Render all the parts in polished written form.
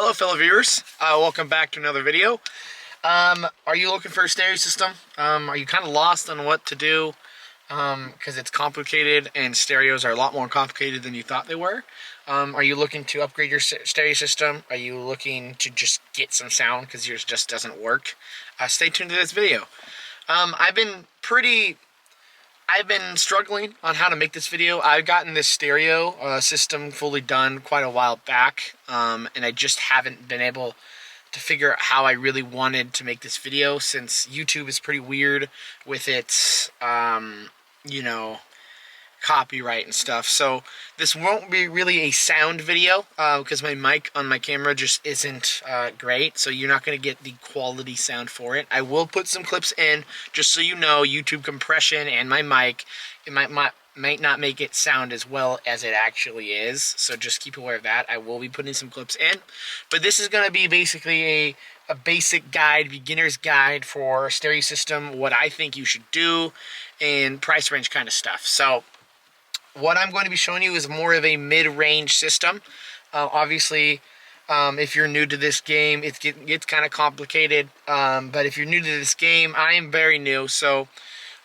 Hello fellow viewers, welcome back to another video. Are you looking for a stereo system? Are you kind of lost on what to do? Because it's complicated and stereos are a lot more complicated than you thought they were. Are you looking to upgrade your stereo system? Are you looking to just get some sound because yours just doesn't work? Stay tuned to this video. I've been struggling on how to make this video. I've gotten this stereo system fully done quite a while back, and I just haven't been able to figure out how I really wanted to make this video, since YouTube is pretty weird with its, copyright and stuff. So this won't be really a sound video because my mic on my camera just isn't great, so you're not going to get the quality sound for it. I will put some clips in just so you know. YouTube compression and my mic, it might not make it sound as well as it actually is, so just keep aware of that. I will be putting some clips in, but this is going to be basically a basic guide, beginner's guide for a stereo system, what I think you should do, and price range kind of stuff. So what I'm going to be showing you is more of a mid-range system. Obviously, if you're new to this game, it gets kind of complicated. But if you're new to this game, I am very new. So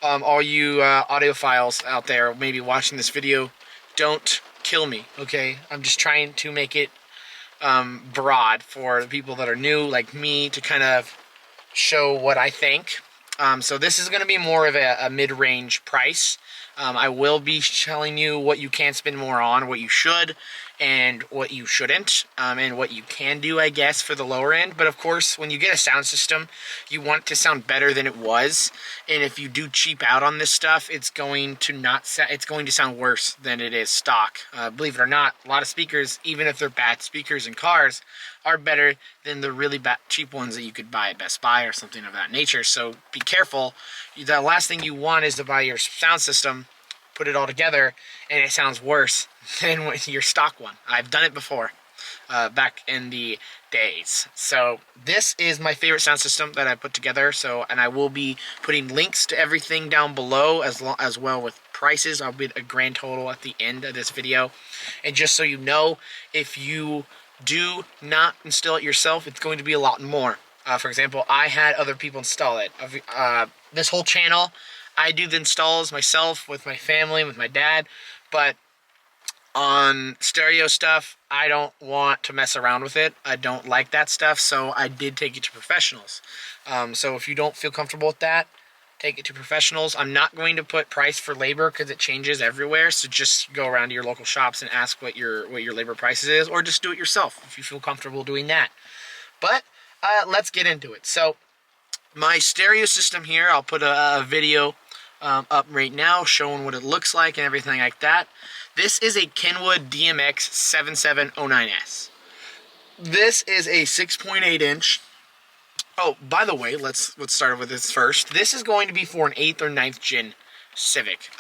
all you audiophiles out there maybe watching this video, don't kill me, okay? I'm just trying to make it broad for the people that are new like me to kind of show what I think. So this is going to be more of a mid-range price. I will be telling you what you can spend more on, what you should, and what you shouldn't, and what you can do, I guess, for the lower end. But of course, when you get a sound system, you want it to sound better than it was. And if you do cheap out on this stuff, it's going to sound worse than it is stock. Believe it or not, a lot of speakers, even if they're bad speakers in cars, are better than the really bad cheap ones that you could buy at Best Buy or something of that nature. So be careful. The last thing you want is to buy your sound system, put it all together, and it sounds worse than your stock one. I've done it before, back in the days. So this is my favorite sound system that I put together. And I will be putting links to everything down below, as well with prices. I'll be a grand total at the end of this video. And just so you know, if you do not install it yourself, it's going to be a lot more. For example, I had other people install it. This whole channel, I do the installs myself with my family, with my dad, but on stereo stuff, I don't want to mess around with it. I don't like that stuff, so I did take it to professionals. So if you don't feel comfortable with that, take it to professionals. I'm not going to put price for labor because it changes everywhere, so just go around to your local shops and ask what your labor prices is, or just do it yourself if you feel comfortable doing that. But let's get into it. So my stereo system here, I'll put a video up right now showing what it looks like and everything like that. This is a Kenwood DMX7709S. This is a 6.8 inch. Oh, by the way, let's start with this first. This is going to be for an 8th or 9th gen Civic.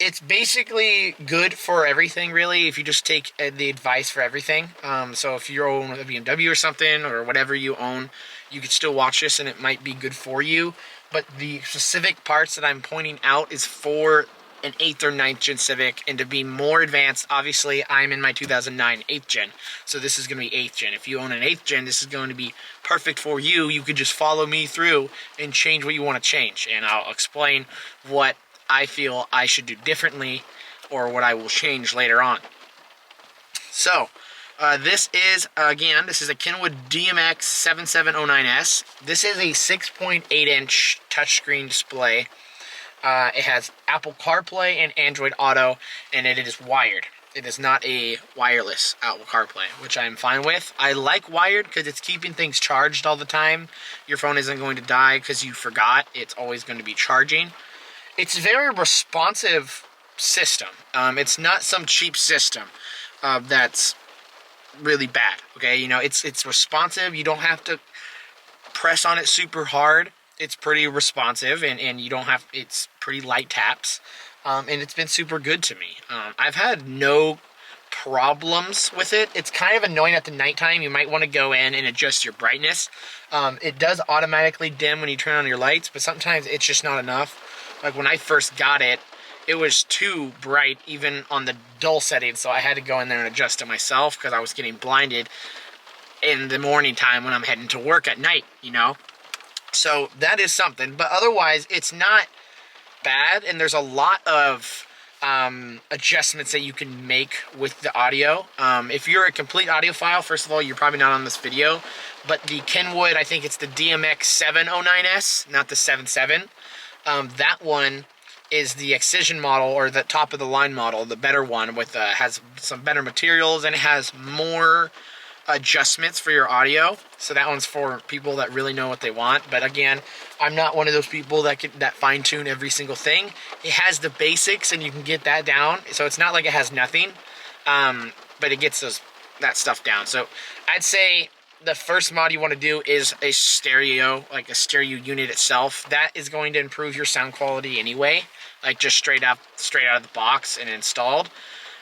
It's basically good for everything, really, if you just take the advice for everything. So if you own a BMW or something, or whatever you own, you could still watch this and it might be good for you. But the specific parts that I'm pointing out is for an 8th or 9th gen Civic, and to be more advanced, obviously I'm in my 2009 8th gen, so this is going to be 8th gen. If you own an 8th gen, this is going to be perfect for you. You could just follow me through and change what you want to change, and I'll explain what I feel I should do differently, or what I will change later on. So this is a Kenwood DMX7709S. This is a 6.8 inch touchscreen display. It has Apple CarPlay and Android Auto, and it is wired. It is not a wireless Apple CarPlay, which I'm fine with. I like wired because it's keeping things charged all the time. Your phone isn't going to die because you forgot. It's always going to be charging. It's a very responsive system. It's not some cheap system that's really bad. Okay, it's responsive. You don't have to press on it super hard. It's pretty responsive, and you don't have, it's pretty light taps, and it's been super good to me. I've had no problems with it. It's kind of annoying at the nighttime. You might want to go in and adjust your brightness. It does automatically dim when you turn on your lights, but sometimes it's just not enough. Like when I first got it, it was too bright even on the dull setting, so I had to go in there and adjust it myself because I was getting blinded. in the morning time when I'm heading to work at night, you know? So that is something, but otherwise it's not bad, and there's a lot of adjustments that you can make with the audio. If you're a complete audiophile, first of all, you're probably not on this video, but the Kenwood, I think it's the DMX709S, not the 77. That one is the Excision model, or the top of the line model, the better one, with has some better materials, and it has more adjustments for your audio. So that one's for people that really know what they want. But again, I'm not one of those people that fine tune every single thing. It has the basics, and you can get that down. So it's not like it has nothing, but it gets that stuff down. So I'd say the first mod you want to do is a stereo, like a stereo unit itself. That is going to improve your sound quality anyway, like just straight out of the box and installed.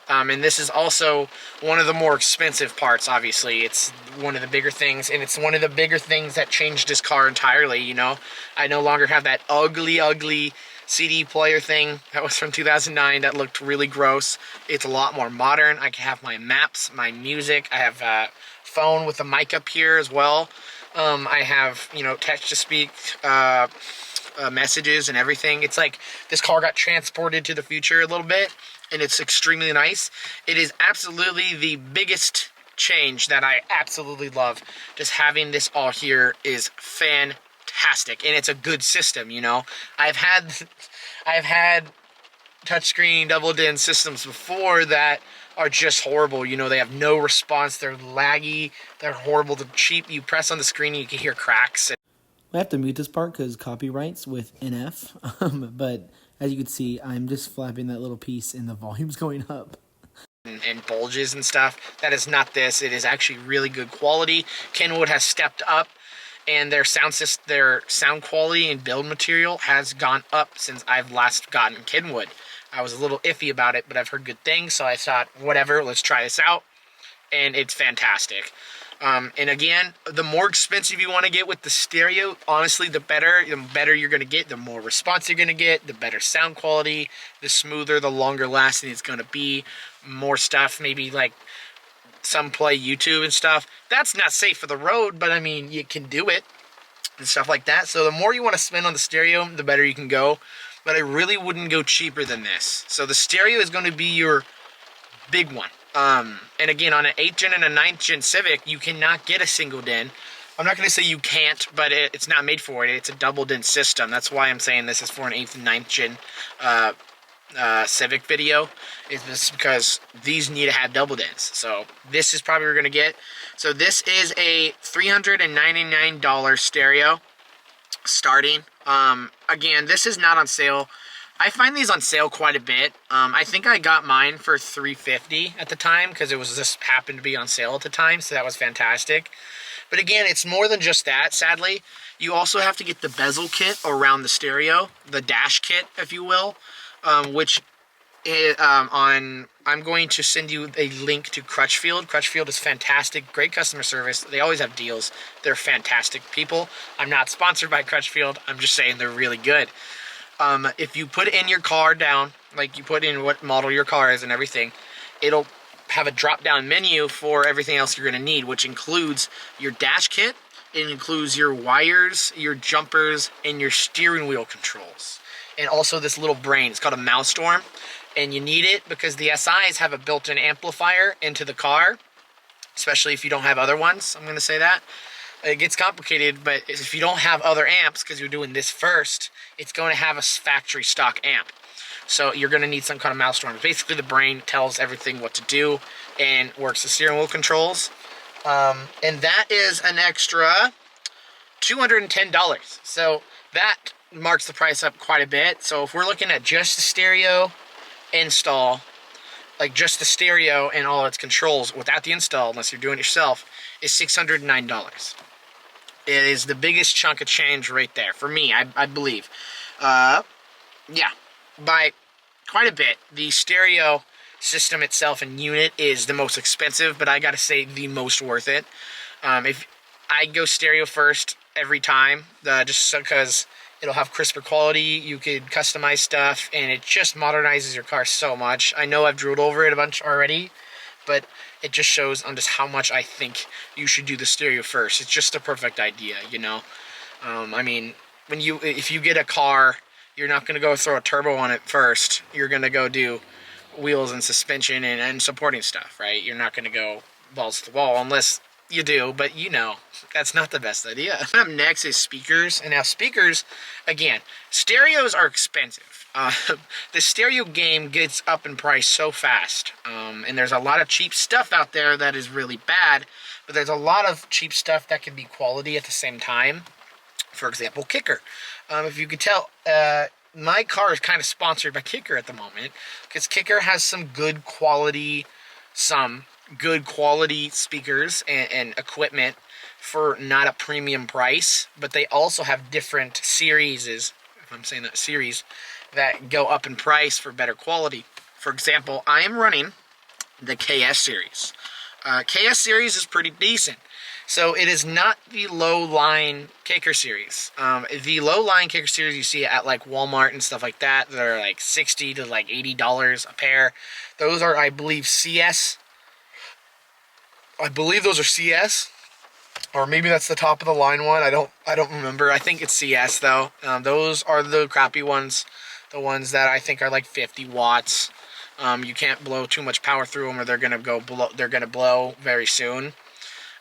And this is also one of the more expensive parts, obviously. It's one of the bigger things, and it's one of the bigger things that changed this car entirely, you know? I no longer have that ugly CD player thing that was from 2009 that looked really gross. It's a lot more modern. I can have my maps, my music. I have a phone with a mic up here as well. I have, you know, text-to-speak messages and everything. It's like this car got transported to the future a little bit, and it's extremely nice. It is absolutely the biggest change that I absolutely love. Just having this all here is fantastic, and it's a good system, you know. I've had touchscreen double DIN systems before that are just horrible. You know, they have no response, they're laggy, they're horrible, they're cheap. You press on the screen and you can hear cracks. I have to mute this part because copyrights with NF, but as you can see, I'm just flapping that little piece and the volume's going up. And bulges and stuff. That is not this. It is actually really good quality. Kenwood has stepped up, and their sound quality and build material has gone up since I've last gotten Kenwood. I was a little iffy about it, but I've heard good things, so I thought, whatever, let's try this out, and it's fantastic. And again, the more expensive you want to get with the stereo, honestly, the better you're going to get, the more response you're going to get, the better sound quality, the smoother, the longer lasting it's going to be. More stuff, maybe like some play YouTube and stuff. That's not safe for the road, but I mean, you can do it and stuff like that. So the more you want to spend on the stereo, the better you can go. But I really wouldn't go cheaper than this. So the stereo is going to be your big one. And again, on an 8th gen and a 9th gen Civic, you cannot get a single DIN. I'm not going to say you can't, but it's not made for it. It's a double DIN system. That's why I'm saying this is for an 8th and 9th gen Civic video. Is this because these need to have double DINs. So this is probably what you're going to get. So this is a $399 stereo starting. Again, this is not on sale. I find these on sale quite a bit. I think I got mine for $350 at the time because it was just happened to be on sale at the time, so that was fantastic. But again, it's more than just that, sadly. You also have to get the bezel kit around the stereo, the dash kit, if you will, which I'm going to send you a link to Crutchfield. Crutchfield is fantastic, great customer service. They always have deals. They're fantastic people. I'm not sponsored by Crutchfield. I'm just saying they're really good. If you put in your car down, like you put in what model your car is and everything, it'll have a drop-down menu for everything else you're going to need, which includes your dash kit, it includes your wires, your jumpers, and your steering wheel controls. And also this little brain, it's called a mouse storm, and you need it because the SIs have a built-in amplifier into the car, especially if you don't have other ones, I'm going to say that. It gets complicated, but if you don't have other amps, because you're doing this first, it's going to have a factory stock amp. So you're going to need some kind of mouse storm. Basically, the brain tells everything what to do and works the steering wheel controls. And that is an extra $210. So that marks the price up quite a bit. So if we're looking at just the stereo install, like just the stereo and all its controls without the install, unless you're doing it yourself, is $609. It is the biggest chunk of change right there for me, I believe. Yeah, by quite a bit. The stereo system itself and unit is the most expensive, but I gotta say the most worth it. If I go stereo first every time, just because it'll have crisper quality, you could customize stuff, and it just modernizes your car so much. I know I've drooled over it a bunch already, but it just shows on just how much I think you should do the stereo first. It's just a perfect idea, you know. I mean, if you get a car, you're not gonna go throw a turbo on it first. You're gonna go do wheels and suspension and supporting stuff, right? You're not gonna go balls to the wall unless you do, but you know, that's not the best idea. Up next is speakers, and now speakers, again, stereos are expensive. The stereo game gets up in price so fast, and there's a lot of cheap stuff out there that is really bad, but there's a lot of cheap stuff that can be quality at the same time. For example, Kicker. If you could tell, my car is kind of sponsored by Kicker at the moment, because Kicker has some good quality speakers and equipment for not a premium price, but they also have different series, if I'm saying that, series that go up in price for better quality. For example, I am running the KS series. KS series is pretty decent. So it is not the low-line Kicker series. The low-line Kicker series you see at like Walmart and stuff like that are like $60 to like $80 a pair. Those are, I believe, CS. I believe those are CS, or maybe that's the top of the line one. I don't remember. I think it's CS though. Those are the crappy ones, the ones that I think are like 50 watts. You can't blow too much power through them, or they're gonna blow very soon.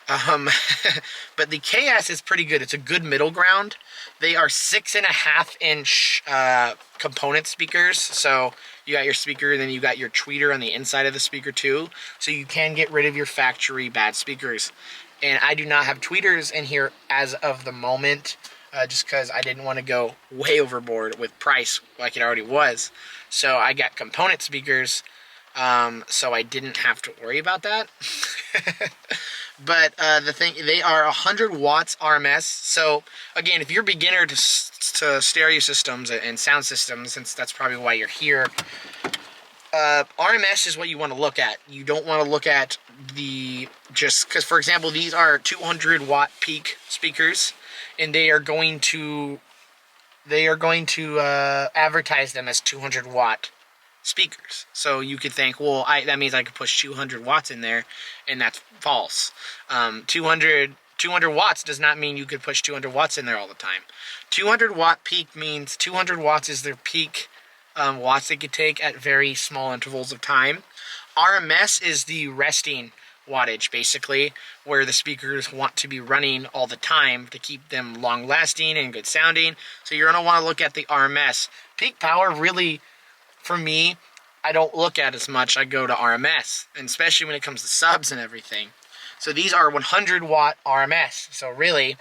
But the KS is pretty good. It's a good middle ground. They are 6.5-inch component speakers. So you got your speaker, and then you got your tweeter on the inside of the speaker too. So you can get rid of your factory bad speakers. And I do not have tweeters in here as of the moment, just because I didn't want to go way overboard with price like it already was. So I got component speakers, so I didn't have to worry about that. But the thing, they are 100 watts RMS. So again, if you're a beginner to stereo systems and sound systems, since that's probably why you're here, RMS is what you want to look at. You don't want to look at just because, for example, these are 200 watt peak speakers, and they are going to advertise them as 200 watt speakers. So you could think, well, that means I could push 200 watts in there, and that's false. 200 watts does not mean you could push 200 watts in there all the time. 200 watt peak means 200 watts is their peak watts they could take at very small intervals of time. RMS is the resting wattage, basically, where the speakers want to be running all the time to keep them long lasting and good sounding. So you're going to want to look at the RMS. Peak power really, for me, I don't look at as much. I go to RMS, and especially when it comes to subs and everything. So these are 100 watt RMS. So really,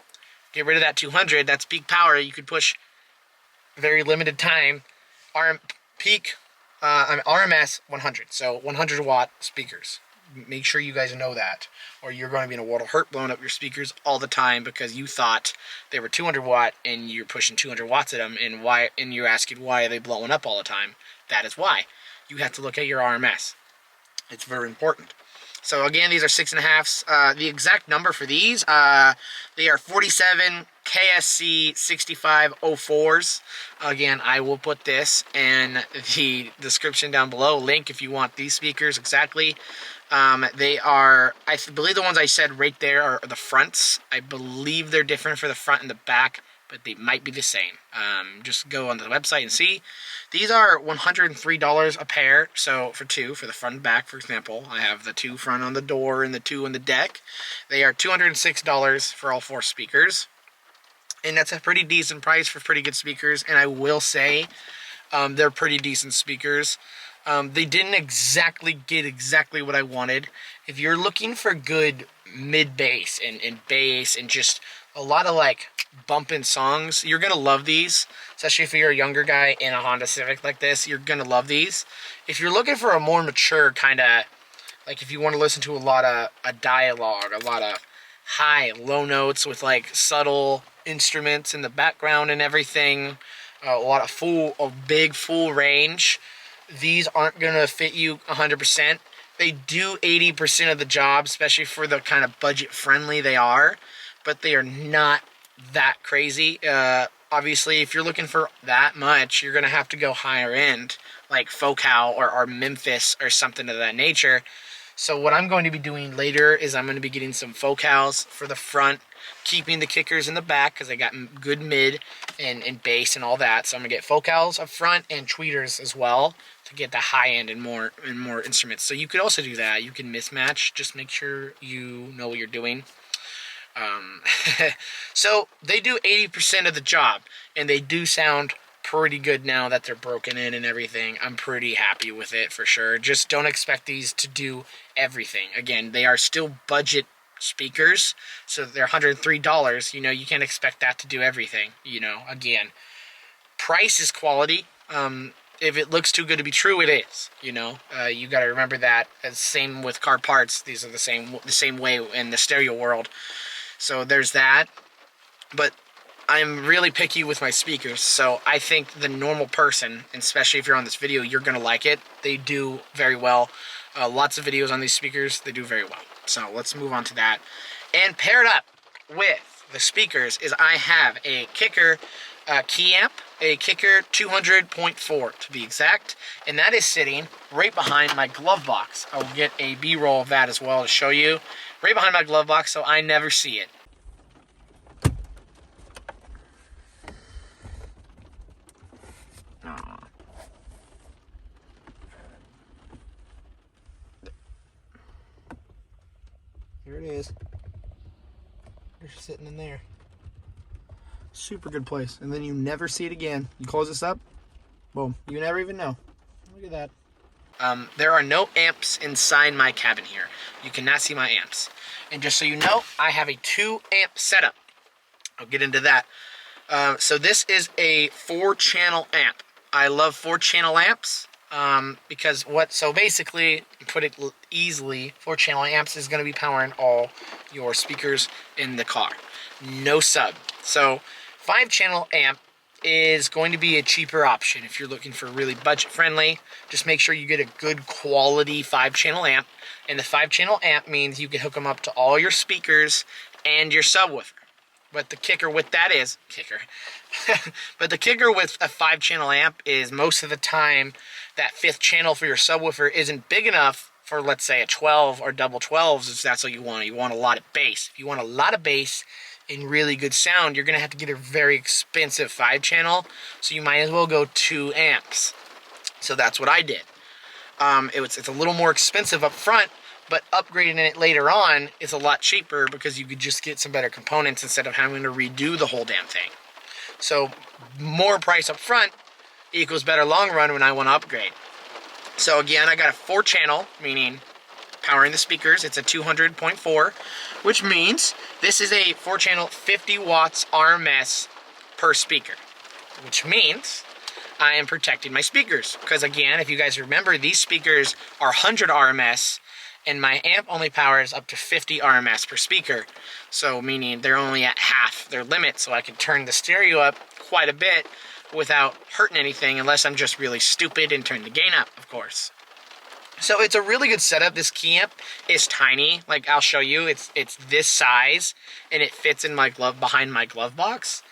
get rid of that 200. That's peak power. You could push very limited time. RMS 100. So 100 watt speakers. Make sure you guys know that, or you're going to be in a world of hurt blowing up your speakers all the time because you thought they were 200 watt and you're pushing 200 watts at them, and you're asking why are they blowing up all the time. That is why. You have to look at your RMS. It's very important. So again, these are 6.5s. The exact number for these, they are 47 KSC 6504s. Again, I will put this in the description down below. Link if you want these speakers exactly. They are, I believe the ones I said right there are the fronts. I believe they're different for the front and the back, but they might be the same. Just go on the website and see. These are $103 a pair, so for two, for the front and back, for example. I have the two front on the door and the two on the deck. They are $206 for all four speakers. And that's a pretty decent price for pretty good speakers, and I will say they're pretty decent speakers. They didn't get exactly what I wanted. If you're looking for good mid-bass and bass and just a lot of like bumping songs, you're gonna love these. Especially if you're a younger guy in a Honda Civic like this, you're gonna love these. If you're looking for a more mature kind of, like if you want to listen to a lot of a dialogue, a lot of high, low notes with like subtle instruments in the background and everything, a lot of big full range, these aren't gonna fit you 100%. They do 80% of the job, especially for the kind of budget friendly they are, but they are not that crazy. Obviously, if you're looking for that much, you're gonna have to go higher end, like Focal or Memphis or something of that nature. So what I'm going to be doing later is I'm going to be getting some focals for the front, keeping the kickers in the back because I got good mid and bass and all that. So I'm going to get focals up front and tweeters as well to get the high end and more instruments. So you could also do that. You can mismatch. Just make sure you know what you're doing. So they do 80% of the job, and they do sound pretty good now that they're broken in and everything. I'm pretty happy with it for sure. Just don't expect these to do everything. Again, they are still budget speakers, so they're $103. You know, you can't expect that to do everything. You know, again, price is quality. If it looks too good to be true, it is. You know, you got to remember that. Same with car parts. These are the same way in the stereo world. So there's that. But I'm really picky with my speakers, so I think the normal person, especially if you're on this video, you're going to like it. They do very well. Lots of videos on these speakers, they do very well. So let's move on to that. And paired up with the speakers is I have a kicker key amp, a kicker 200.4 to be exact, and that is sitting right behind my glove box. I will get a B-roll of that as well to show you. Right behind my glove box, so I never see it. Here it is. They're sitting in there. Super good place. And then you never see it again. You close this up, boom. You never even know. Look at that. There are no amps inside my cabin here. You cannot see my amps. And just so you know, I have a 2-amp setup. I'll get into that. So this is a 4-channel amp. I love 4-channel amps. Because so basically, put it easily, 4-channel amps is going to be powering all your speakers in the car. No sub. So 5-channel amp is going to be a cheaper option if you're looking for really budget friendly. Just make sure you get a good quality 5-channel amp. And the 5-channel amp means you can hook them up to all your speakers and your subwoofer. But the kicker with that is, but the kicker with a 5-channel amp is most of the time that 5th channel for your subwoofer isn't big enough for, let's say, a 12 or double 12s if that's what you want. You want a lot of bass. If you want a lot of bass and really good sound, you're going to have to get a very expensive 5-channel, so you might as well go 2 amps. So that's what I did. It's a little more expensive up front, but upgrading it later on is a lot cheaper because you could just get some better components instead of having to redo the whole damn thing. So more price up front equals better long run when I want to upgrade. So again, I got a 4-channel, meaning powering the speakers. It's a 200.4, which means this is a 4-channel 50 watts RMS per speaker, which means I am protecting my speakers. Because again, if you guys remember, these speakers are 100 RMS, and my amp only powers up to 50 RMS per speaker. So meaning they're only at half their limit, so I can turn the stereo up quite a bit without hurting anything, unless I'm just really stupid and turn the gain up, of course. So it's a really good setup. This key amp is tiny. Like, I'll show you. It's this size, and it fits in my glove, behind my glove box.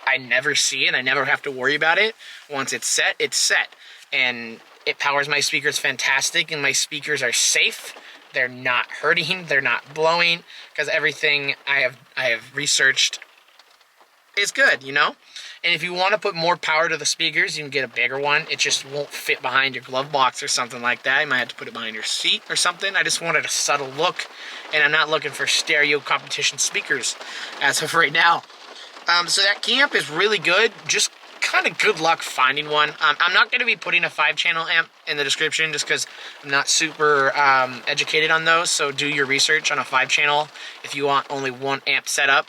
I never see it. I never have to worry about it. Once it's set, it's set. And it powers my speakers fantastic, and my speakers are safe. They're not hurting. They're not blowing, because everything I have researched is good, you know? And if you want to put more power to the speakers, you can get a bigger one. It just won't fit behind your glove box or something like that. You might have to put it behind your seat or something. I just wanted a subtle look, and I'm not looking for stereo competition speakers as of right now. So that key amp is really good. Just kind of good luck finding one. I'm not going to be putting a 5-channel amp in the description just because I'm not super educated on those. So do your research on a 5-channel if you want only 1 amp setup.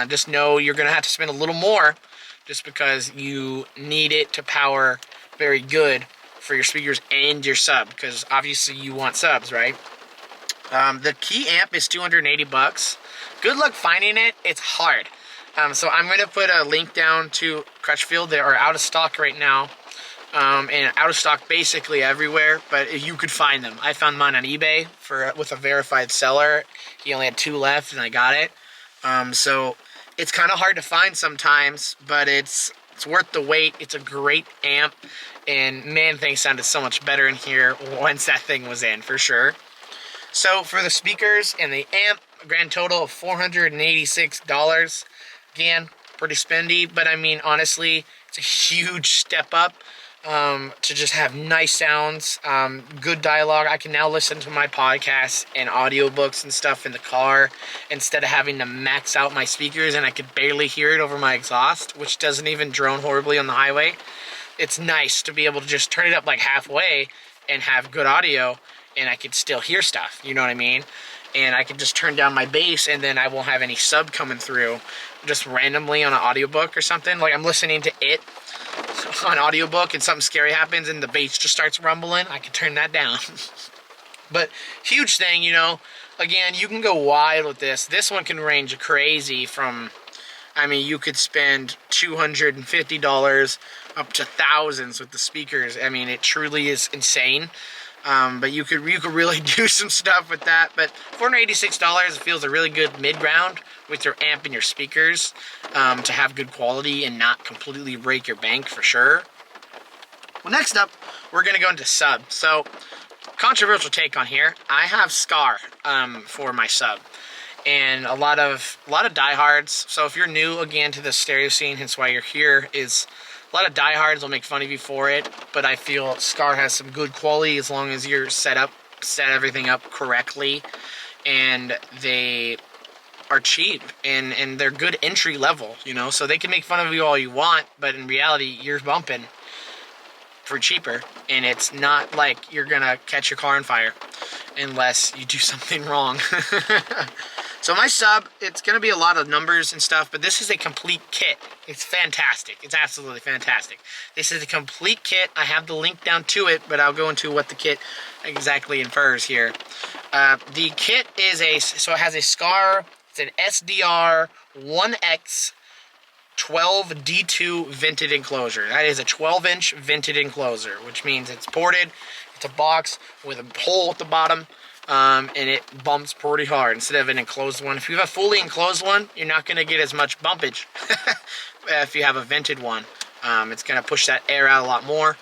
Just know you're going to have to spend a little more just because you need it to power very good for your speakers and your sub, because obviously you want subs, right? The key amp is $280. Good luck finding it. It's hard. So I'm going to put a link down to Crutchfield. They are out of stock right now, and out of stock basically everywhere, but you could find them. I found mine on eBay with a verified seller. He only had 2 left, and I got it. So it's kind of hard to find sometimes, but it's worth the wait. It's a great amp, and man, things sounded so much better in here once that thing was in, for sure. So for the speakers and the amp, a grand total of $486. Again, pretty spendy, but I mean, honestly, it's a huge step up to just have nice sounds, good dialogue. I can now listen to my podcasts and audiobooks and stuff in the car instead of having to max out my speakers, and I could barely hear it over my exhaust, which doesn't even drone horribly on the highway. It's nice to be able to just turn it up like halfway and have good audio, and I could still hear stuff, you know what I mean? And I could just turn down my bass, and then I won't have any sub coming through just randomly on an audiobook or something. Like I'm listening to it on audiobook and something scary happens and the bass just starts rumbling, I can turn that down. But huge thing, you know, again, you can go wild with this. This one can range crazy from, I mean, you could spend $250 up to thousands with the speakers. I mean, it truly is insane. But you could really do some stuff with that. But $486 feels a really good mid-ground with your amp and your speakers to have good quality and not completely break your bank for sure. Well, next up, we're going to go into sub. So, controversial take on here. I have Skar for my sub. And a lot of diehards. So if you're new again to the stereo scene, hence why you're here, is a lot of diehards will make fun of you for it, but I feel Skar has some good quality as long as you're set everything up correctly, and they are cheap, and they're good entry level, you know, so they can make fun of you all you want, but in reality, you're bumping for cheaper, and it's not like you're gonna catch your car on fire unless you do something wrong. So my sub, it's going to be a lot of numbers and stuff, but this is a complete kit. It's fantastic. It's absolutely fantastic. This is a complete kit. I have the link down to it, but I'll go into what the kit exactly infers here. The kit is so it has a Skar, it's an SDR 1X 12D2 vented enclosure. That is a 12-inch vented enclosure, which means it's ported. It's a box with a hole at the bottom. And it bumps pretty hard instead of an enclosed one. If you have a fully enclosed one, you're not going to get as much bumpage if you have a vented one. It's going to push that air out a lot more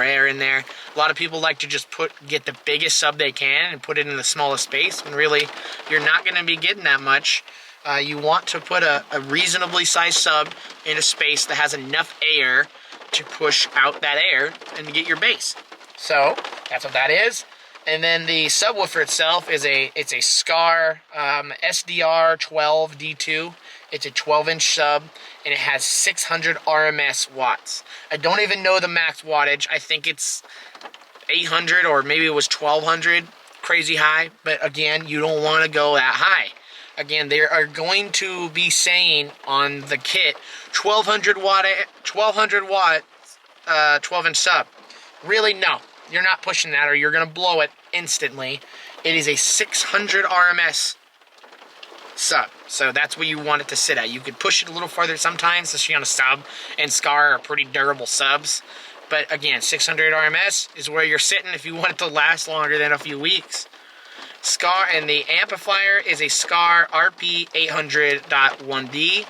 air in there. A lot of people like to just get the biggest sub they can and put it in the smallest space, when really you're not going to be getting that much. You want to put a reasonably sized sub in a space that has enough air to push out that air and to get your bass. So that's what that is. And then the subwoofer itself is it's a Skar SDR 12D2. It's a 12-inch sub, and it has 600 RMS watts. I don't even know the max wattage. I think it's 800 or maybe it was 1200, crazy high. But again, you don't want to go that high. Again, they are going to be saying on the kit 1200 watt 12-inch sub. Really, no. You're not pushing that or you're going to blow it instantly. It is a 600 RMS sub. So that's where you want it to sit at. You could push it a little farther sometimes, especially on a sub, and Skar are pretty durable subs. But again, 600 RMS is where you're sitting if you want it to last longer than a few weeks. Skar, and the amplifier is a Skar RP800.1D.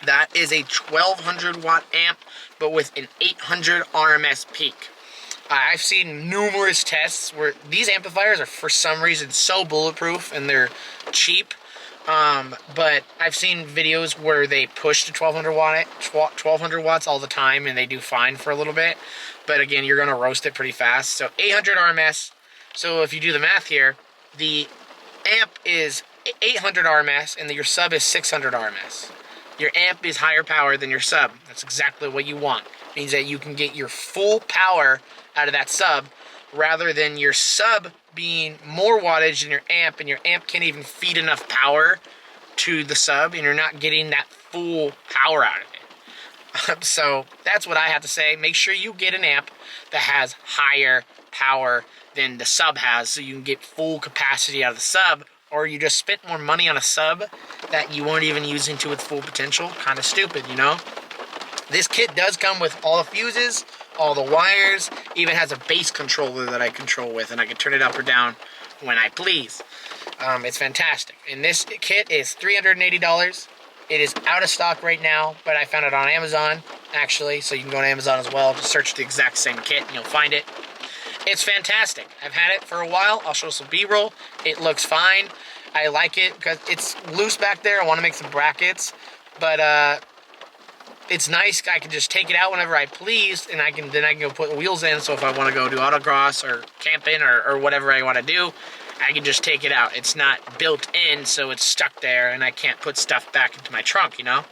That is a 1200 watt amp, but with an 800 RMS peak. I've seen numerous tests where these amplifiers are for some reason so bulletproof and they're cheap. But I've seen videos where they push to 1200 watts all the time and they do fine for a little bit. But again, you're going to roast it pretty fast. So 800 RMS. So if you do the math here, the amp is 800 RMS and your sub is 600 RMS. Your amp is higher power than your sub. That's exactly what you want. It means that you can get your full power out of that sub rather than your sub being more wattage than your amp, and your amp can't even feed enough power to the sub, and you're not getting that full power out of it. So that's what I have to say. Make sure you get an amp that has higher power than the sub has so you can get full capacity out of the sub, or you just spent more money on a sub that you weren't even using to its full potential. Kind of stupid, you know? This kit does come with all the fuses, all the wires, even has a bass controller that I control with, and I can turn it up or down when I please. It's fantastic. And this kit is $380. It is out of stock right now, but I found it on Amazon, actually, so you can go on Amazon as well. Just search the exact same kit and you'll find it. it's fantastic. I've had it for a while. I'll show some B-roll. It looks fine. I like it because it's loose back there. I want to make some brackets, but it's nice. I can just take it out whenever I please, and I can go put the wheels in. So if I want to go do autocross or camping or whatever I want to do, I can just take it out. It's not built in, so it's stuck there, and I can't put stuff back into my trunk, you know?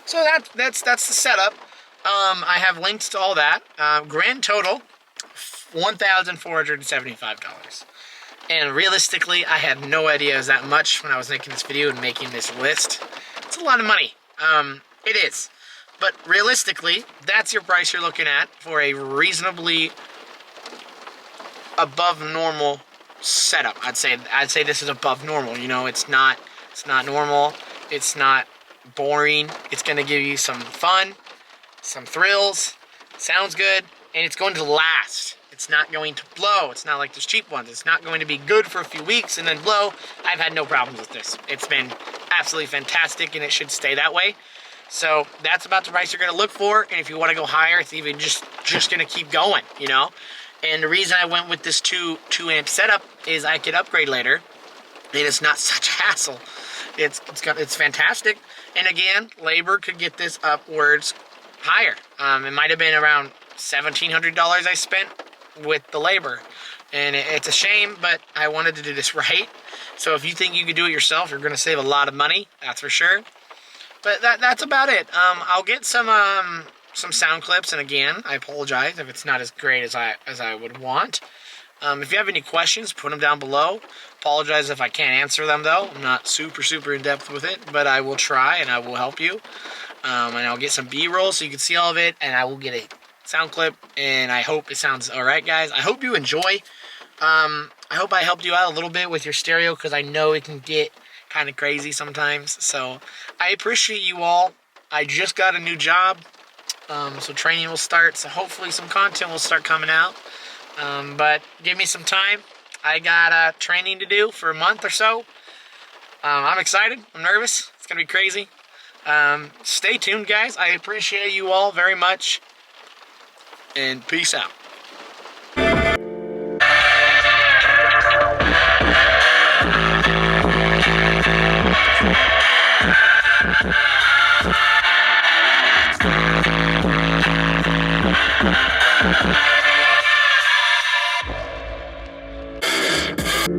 So that's the setup. I have links to all that. Grand total, $1,475. And realistically, I had no idea it was that much when I was making this video and making this list. It's a lot of money. It is. But realistically, that's your price you're looking at for a reasonably above normal setup. I'd say this is above normal. You know, it's not normal. It's not boring. It's going to give you some fun, some thrills, sounds good, and it's going to last. It's not going to blow. It's not like those cheap ones. It's not going to be good for a few weeks and then blow. I've had no problems with this. It's been absolutely fantastic, and it should stay that way. So that's about the price you're going to look for, and if you want to go higher, it's even just going to keep going, you know? And the reason I went with this 2 amp setup is I could upgrade later, and it's not such a hassle. It's fantastic. And again, labor could get this upwards higher. It might have been around $1,700 I spent with the labor, and it's a shame, but I wanted to do this right. So if you think you could do it yourself, you're going to save a lot of money, that's for sure. But that's about it. I'll get some sound clips, and again, I apologize if it's not as great as I would want. If you have any questions, put them down below. Apologize if I can't answer them, though. I'm not super in depth with it, but I will try and I will help you. And I'll get some B-roll so you can see all of it, and I will get a sound clip, and I hope it sounds all right, guys. I hope you enjoy. I hope I helped you out a little bit with your stereo, because I know it can get kind of crazy sometimes. So I appreciate you all. I just got a new job, so training will start, so hopefully some content will start coming out. But give me some time. I got training to do for a month or so. I'm excited. I'm nervous. It's going to be crazy. Stay tuned, guys. I appreciate you all very much. And peace out.